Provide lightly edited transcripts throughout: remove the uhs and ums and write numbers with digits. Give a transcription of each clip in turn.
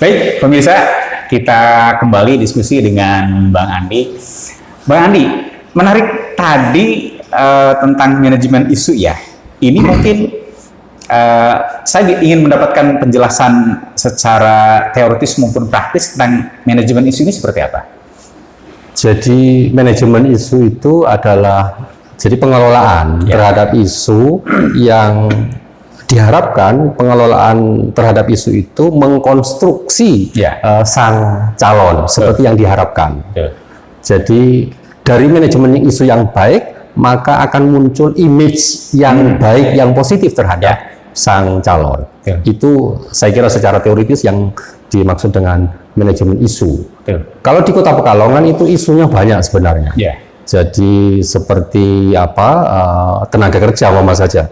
Baik, pemirsa, kita kembali diskusi dengan Bang Andi. Bang Andi, menarik tadi tentang manajemen isu ya. Ini mungkin saya ingin mendapatkan penjelasan secara teoritis maupun praktis tentang manajemen isu ini seperti apa. Jadi manajemen isu itu adalah jadi pengelolaan terhadap isu yang diharapkan pengelolaan terhadap isu itu mengkonstruksi sang calon seperti yang diharapkan. Jadi dari manajemen isu yang baik maka akan muncul image yang baik, yang positif terhadap sang calon. Itu saya kira secara teoritis yang dimaksud dengan manajemen isu. Kalau di Kota Pekalongan itu isunya banyak sebenarnya. Jadi seperti tenaga kerja saja.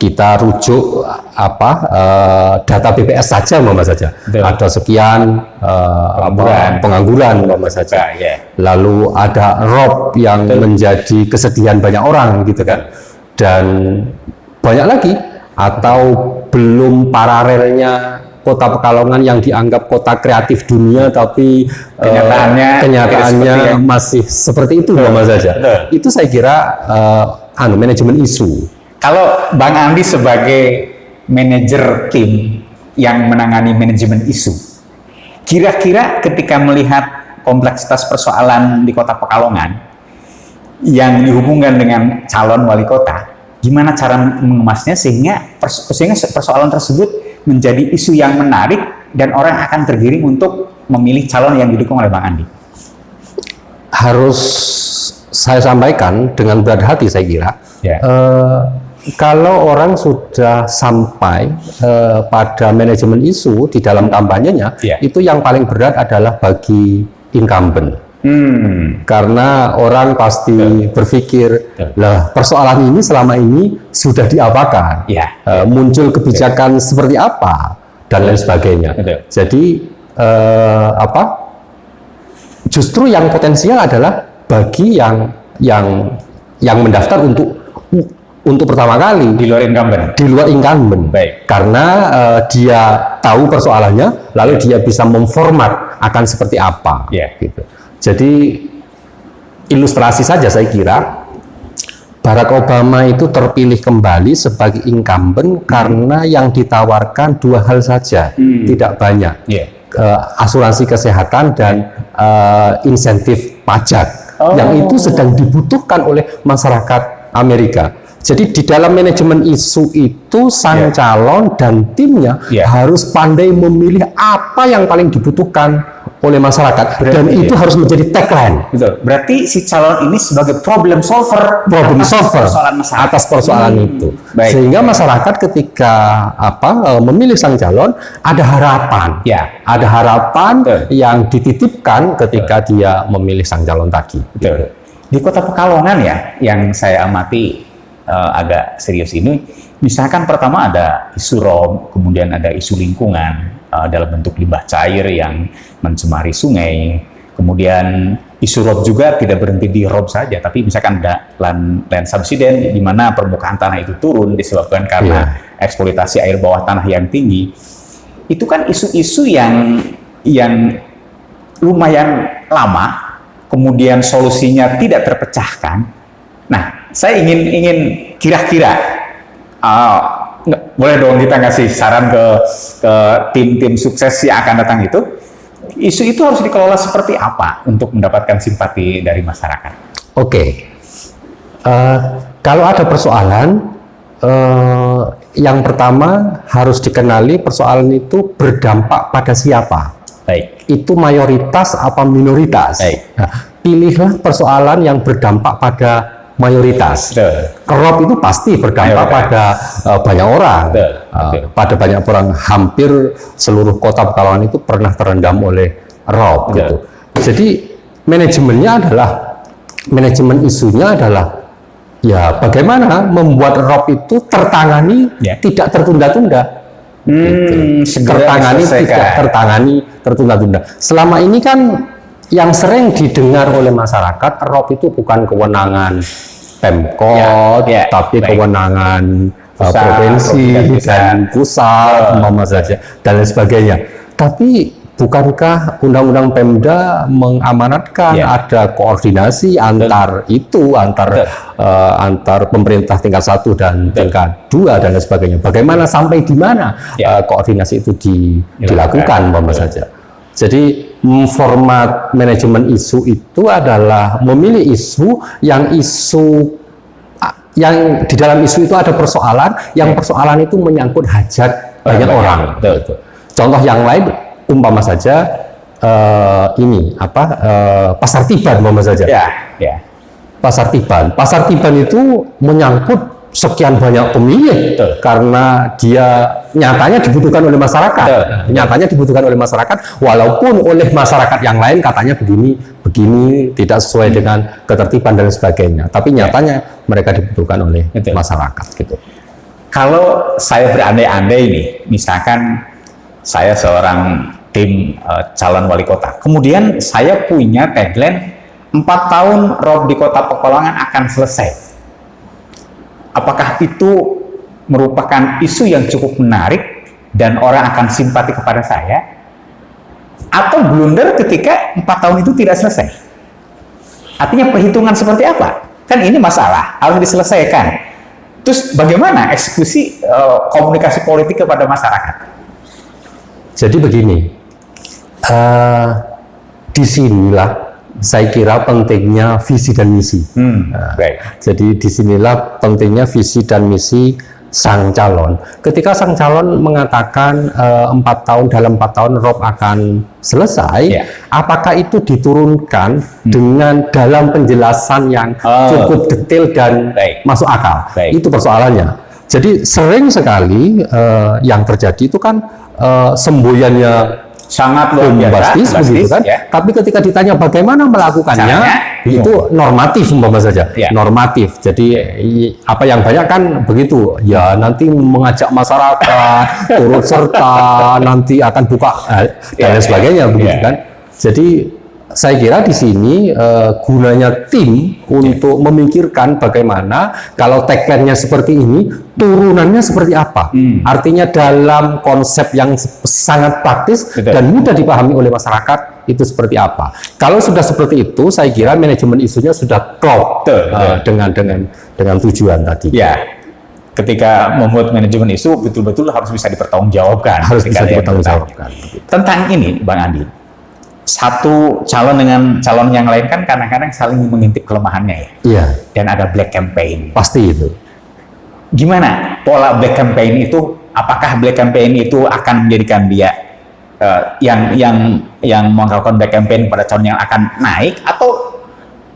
Kita rujuk data BPS saja saja. Ada sekian pengangguran saja. Lalu ada rob yang menjadi kesedihan banyak orang gitu kan. Dan banyak lagi, atau belum paralelnya Kota Pekalongan yang dianggap kota kreatif dunia tapi kenyataannya masih seperti itu saja. Itu saya kira manajemen isu. Kalau Bang Andi sebagai manajer tim yang menangani manajemen isu, kira-kira ketika melihat kompleksitas persoalan di Kota Pekalongan yang dihubungkan dengan calon wali kota, gimana cara mengemasnya sehingga persoalan tersebut menjadi isu yang menarik dan orang akan tergiring untuk memilih calon yang didukung oleh Bang Andi? Harus saya sampaikan dengan berat hati saya kira. Kalau orang sudah sampai pada manajemen isu di dalam kampanyenya, itu yang paling berat adalah bagi incumbent. Karena orang pasti berpikir, lah persoalan ini selama ini sudah diapakan, muncul kebijakan seperti apa dan lain sebagainya. Jadi justru yang potensial adalah bagi yang mendaftar untuk pertama kali di luar incumbent, karena dia tahu persoalannya, lalu dia bisa memformat akan seperti apa. Gitu. Jadi ilustrasi saja saya kira Barack Obama itu terpilih kembali sebagai incumbent karena yang ditawarkan dua hal saja, tidak banyak, asuransi kesehatan dan insentif pajak, yang itu sedang dibutuhkan oleh masyarakat Amerika. Jadi di dalam manajemen isu itu sang calon dan timnya harus pandai memilih apa yang paling dibutuhkan oleh masyarakat, dan itu harus menjadi tagline. Berarti si calon ini sebagai problem solver atas persoalan itu. Sehingga masyarakat ketika memilih sang calon ada harapan, ada harapan yang dititipkan ketika dia memilih sang calon tadi. Di Kota Pekalongan yang saya amati agak serius ini, misalkan pertama ada isu rob, kemudian ada isu lingkungan dalam bentuk limbah cair yang mencemari sungai, kemudian isu rob juga tidak berhenti di rob saja, tapi misalkan ada land subsidence di mana permukaan tanah itu turun disebabkan karena eksploitasi air bawah tanah yang tinggi. Itu kan isu-isu yang lumayan lama, kemudian solusinya tidak terpecahkan. Nah, saya ingin kira-kira boleh dong kita ngasih saran ke tim-tim sukses yang akan datang itu. Isu itu harus dikelola seperti apa untuk mendapatkan simpati dari masyarakat? Kalau ada persoalan, yang pertama harus dikenali persoalan itu berdampak pada siapa. Itu mayoritas apa minoritas. Nah, pilihlah persoalan yang berdampak pada mayoritas. Rob itu pasti berdampak pada banyak orang. Pada banyak orang, hampir seluruh Kota Pekalongan itu pernah terendam oleh rob. Gitu. Jadi manajemen isunya adalah bagaimana membuat rob itu tertangani, tidak tertunda-tunda. Tertunda-tunda. Selama ini kan yang sering didengar oleh masyarakat, rob itu bukan kewenangan Pemkot, tapi kewenangan provinsi dan pusat, umpama saja, dan lain sebagainya. Tapi bukankah Undang-Undang Pemda mengamanatkan ada koordinasi antar antar pemerintah tingkat 1 dan tingkat 2 dan lain sebagainya. Bagaimana sampai di mana koordinasi itu dilakukan, umpama saja. Jadi format manajemen isu itu adalah memilih isu yang di dalam isu itu ada persoalan, yang persoalan itu menyangkut hajat banyak orang. Contoh yang lain, umpama saja pasar tiban, umpama saja. Pasar tiban itu menyangkut sekian banyak pemilih karena dia nyatanya dibutuhkan oleh masyarakat. Walaupun oleh masyarakat yang lain katanya begini tidak sesuai dengan ketertiban dan sebagainya. Tapi nyatanya mereka dibutuhkan oleh masyarakat gitu. Kalau saya berandai-andai nih, misalkan saya seorang tim calon wali kota. Kemudian saya punya tagline 4 tahun Rob di Kota Pekalongan akan selesai. Apakah itu merupakan isu yang cukup menarik dan orang akan simpati kepada saya? Atau blunder ketika 4 tahun itu tidak selesai? Artinya perhitungan seperti apa? Kan ini masalah, harus diselesaikan. Terus bagaimana eksekusi komunikasi politik kepada masyarakat? Jadi begini, disinilah saya kira pentingnya visi dan misi. Jadi disinilah pentingnya visi dan misi sang calon. Ketika sang calon mengatakan 4 tahun, dalam 4 tahun Rob akan selesai, apakah itu diturunkan dengan dalam penjelasan yang cukup detail dan masuk akal? Itu persoalannya. Jadi sering sekali yang terjadi itu kan semboyannya sangat luar bombastis begitu kan. Tapi ketika ditanya bagaimana melakukannya, itu normatif, umpama saja. Normatif. Jadi apa yang banyak kan begitu. Ya nanti mengajak masyarakat turut serta, nanti akan buka dan lain sebagainya begitu kan. Jadi saya kira di sini gunanya tim untuk memikirkan bagaimana kalau tagline-nya seperti ini, turunannya seperti apa. Artinya dalam konsep yang sangat praktis dan mudah dipahami oleh masyarakat itu seperti apa. Kalau sudah seperti itu, saya kira manajemen isunya sudah klop dengan tujuan tadi. Ketika membuat manajemen isu betul-betul harus bisa dipertanggungjawabkan. Harus bisa dipertanggungjawabkan. Tentang ini, Bang Andi. Satu calon dengan calon yang lain kan kadang-kadang saling mengintip kelemahannya ya. Dan ada black campaign. Pasti itu. Gimana pola black campaign itu? Apakah black campaign itu akan menjadikan dia yang melakukan black campaign pada calon yang akan naik, atau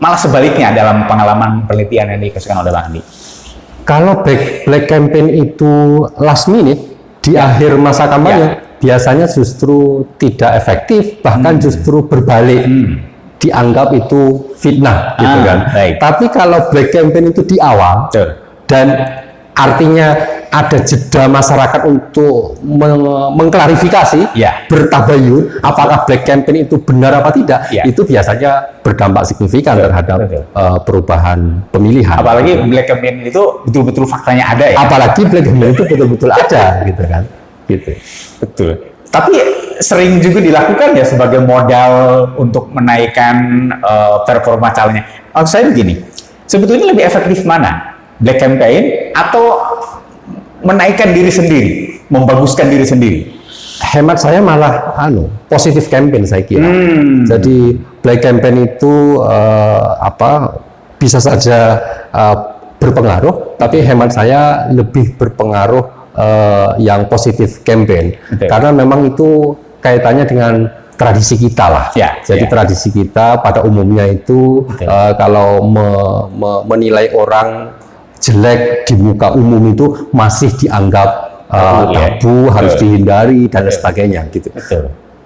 malah sebaliknya dalam pengalaman penelitian yang dikasihkan oleh Bang Andi? Kalau black campaign itu last minute di akhir masa kampanye, biasanya justru tidak efektif, bahkan justru berbalik, dianggap itu fitnah, gitu kan. Tapi kalau black campaign itu di awal, dan artinya ada jeda masyarakat untuk mengklarifikasi, bertabayun, apakah black campaign itu benar apa tidak, itu biasanya berdampak signifikan terhadap perubahan pemilihan. Apalagi black campaign itu betul-betul faktanya ada ya. Apalagi black campaign itu betul-betul ada, gitu kan. Gitu. Betul. Tapi sering juga dilakukan ya sebagai modal untuk menaikkan performa calonnya. Maksud saya begini, sebetulnya lebih efektif mana? Black campaign atau menaikkan diri sendiri, membaguskan diri sendiri? Hemat saya malah positif campaign saya kira. Jadi black campaign itu bisa saja berpengaruh, tapi hemat saya lebih berpengaruh yang positif campaign, karena memang itu kaitannya dengan tradisi kita lah. Jadi tradisi kita pada umumnya itu kalau menilai orang jelek di muka umum itu masih dianggap tabu, harus dihindari dan sebagainya gitu.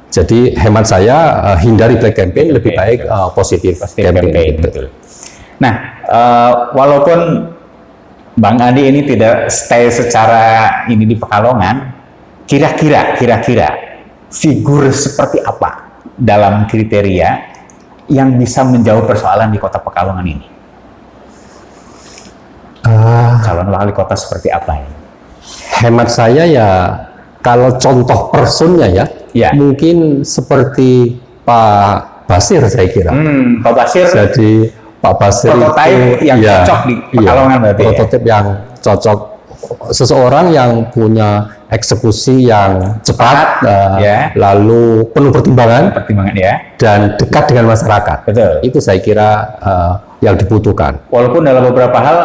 Jadi hemat saya hindari black campaign, lebih baik positif campaign. Nah, walaupun Bang Andi ini tidak stay secara ini di Pekalongan, kira-kira figur seperti apa dalam kriteria yang bisa menjawab persoalan di Kota Pekalongan ini? Calon wali kota seperti apa ini? hemat saya ya, kalau contoh personnya ya, Ya. mungkin seperti Pak Basir saya kira. Pak Basir Jadi Pak Basir prototipe yang ya, cocok di Pekalongan berarti ya? prototipe yang cocok, seseorang yang punya eksekusi yang cepat, ya. lalu penuh pertimbangan pertimbangan ya. dan dekat dengan masyarakat. Betul. Itu saya kira yang dibutuhkan. Walaupun dalam beberapa hal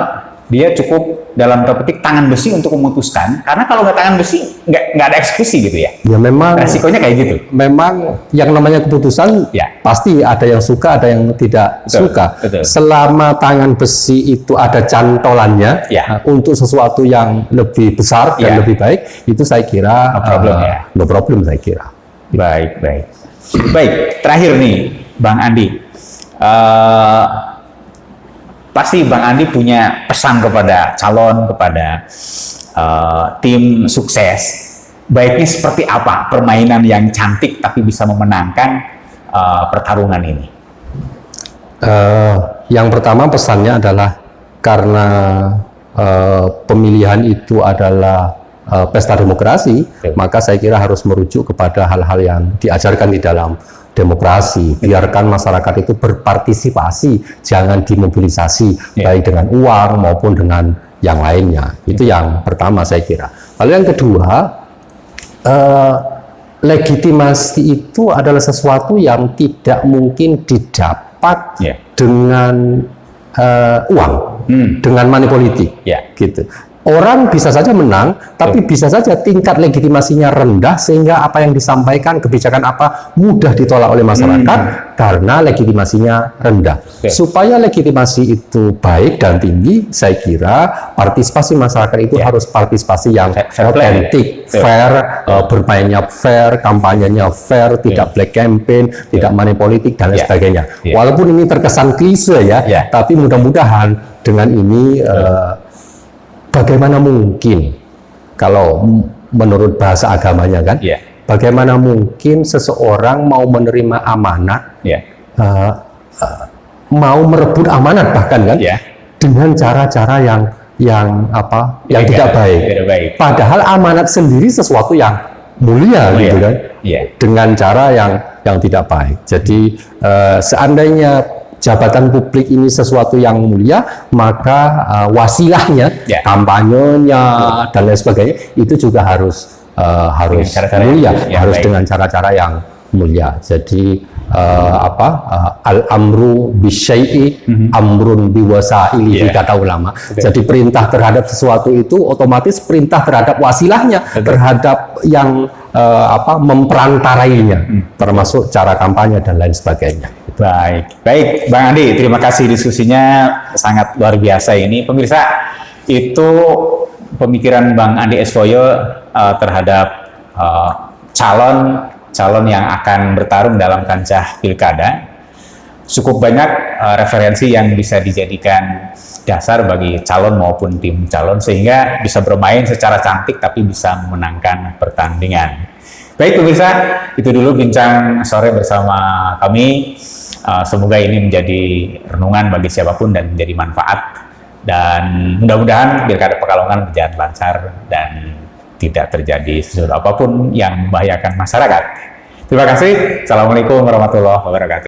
dia cukup dalam tanda petik tangan besi untuk memutuskan, karena kalau nggak tangan besi nggak ada eksekusi gitu ya. Ya memang Resikonya kayak gitu. memang yang namanya keputusan Ya. pasti ada yang suka, ada yang tidak Betul, suka. betul. Selama tangan besi itu ada cantolannya Ya. untuk sesuatu yang lebih besar dan Ya. lebih baik, itu saya kira No problem, ya. no problem saya kira. Baik, baik. Baik, terakhir nih, Bang Andi. Pasti Bang Andi punya pesan kepada calon, kepada tim sukses. Baiknya seperti apa permainan yang cantik tapi bisa memenangkan pertarungan ini? Yang pertama pesannya adalah karena pemilihan itu adalah pesta demokrasi, maka saya kira harus merujuk kepada hal-hal yang diajarkan di dalam demokrasi. Biarkan masyarakat itu berpartisipasi, jangan dimobilisasi, baik dengan uang maupun dengan yang lainnya. Itu yang pertama saya kira. Lalu yang kedua, legitimasi itu adalah sesuatu yang tidak mungkin didapat dengan uang, dengan money politik, gitu. Orang bisa saja menang, tapi bisa saja tingkat legitimasinya rendah sehingga apa yang disampaikan, kebijakan apa mudah ditolak oleh masyarakat karena legitimasinya rendah. Supaya legitimasi itu baik dan tinggi, saya kira partisipasi masyarakat itu harus partisipasi yang otentik, fair, bermainnya fair, kampanyenya fair, tidak black campaign, tidak money politik dan lain sebagainya. Walaupun ini terkesan klise ya, tapi mudah-mudahan dengan ini bagaimana mungkin kalau menurut bahasa agamanya kan, bagaimana mungkin seseorang mau menerima amanat, mau merebut amanat bahkan kan, dengan cara-cara yang tidak baik. Padahal amanat sendiri sesuatu yang mulia gitu kan, dengan cara yang tidak baik. Jadi seandainya jabatan publik ini sesuatu yang mulia, maka wasilahnya, kampanyenya dan lain sebagainya itu juga harus mulia, harus dengan cara-cara yang mulia. Jadi al-amru bisyai'i amrun biwasailihi, kata ulama. Jadi perintah terhadap sesuatu itu otomatis perintah terhadap wasilahnya, terhadap yang memperantarainya, termasuk cara kampanye dan lain sebagainya. Baik, Bang Andi, terima kasih diskusinya sangat luar biasa ini. Pemirsa, itu pemikiran Bang Andi Esvoyo terhadap calon yang akan bertarung dalam kancah pilkada. Cukup banyak referensi yang bisa dijadikan dasar bagi calon maupun tim calon, sehingga bisa bermain secara cantik tapi bisa memenangkan pertandingan. Baik pemirsa, itu dulu bincang sore bersama kami. Semoga ini menjadi renungan bagi siapapun dan menjadi manfaat. Dan mudah-mudahan Pilkada Pekalongan berjalan lancar dan tidak terjadi sesuatu apapun yang membahayakan masyarakat. Terima kasih. Assalamualaikum warahmatullahi wabarakatuh.